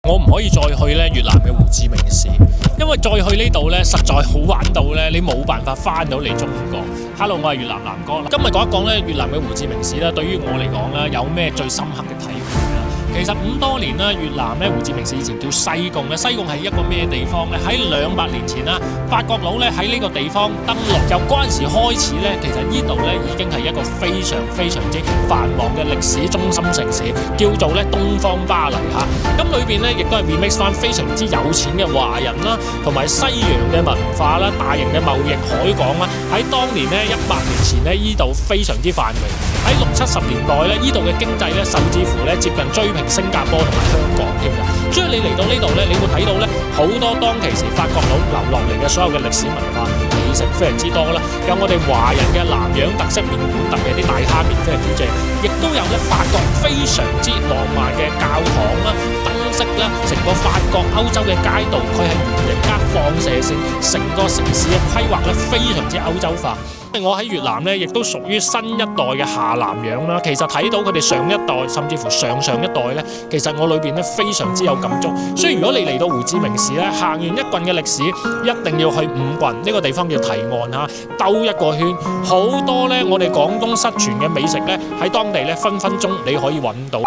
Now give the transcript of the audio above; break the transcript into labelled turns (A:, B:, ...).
A: 我唔可以再去咧越南嘅胡志明市，因為再去呢度咧實在好玩到咧，你冇辦法翻到嚟中國。Hello， 我係越南南哥。今日講一講咧越南嘅胡志明市咧，對於我嚟講咧有咩最深刻嘅體會啦？其實多年啦，越南咧胡志明市以前叫西貢咧，西貢係一個咩地方咧？喺200年前啦，法國佬咧喺呢個地方登陸，由嗰陣時開始咧，其實呢度咧已經係一個非常之繁忙嘅歷史中心城市，叫做咧東方巴黎嚇。咁裏邊咧亦都係 remix 翻非常之有錢嘅華人啦，同埋西洋嘅文化啦，大型嘅貿易海港啦。喺當年咧100年前咧，呢度非常之繁榮。喺60、70年代咧，呢度嘅經濟咧，甚至乎咧接近追平新加坡同埋香港添嘅。所以你嚟到呢度咧，你會睇到咧好多當其時法國佬留落嚟嘅所有嘅歷史文化，美食非常之多啦。有我哋華人嘅南洋特色麵館，特別係啲大蝦麵非常之正，亦都有咧法國非常之浪漫嘅教堂啦、燈飾啦，成個法國歐洲嘅街道，佢係圓形加放射線，成個城市嘅規劃咧非常之歐洲化。我喺越南咧，亦都屬於新一代嘅下南洋啦。其實睇到佢哋上一代，甚至乎上一代咧，其實我裏邊咧非常之有感觸。所以如果你嚟到胡志明市咧，行完一棍嘅歷史，一定要去5棍呢個地方叫堤岸嚇，兜一個圈，好多咧我哋廣東失傳嘅美食咧喺當地咧分鐘你可以揾到。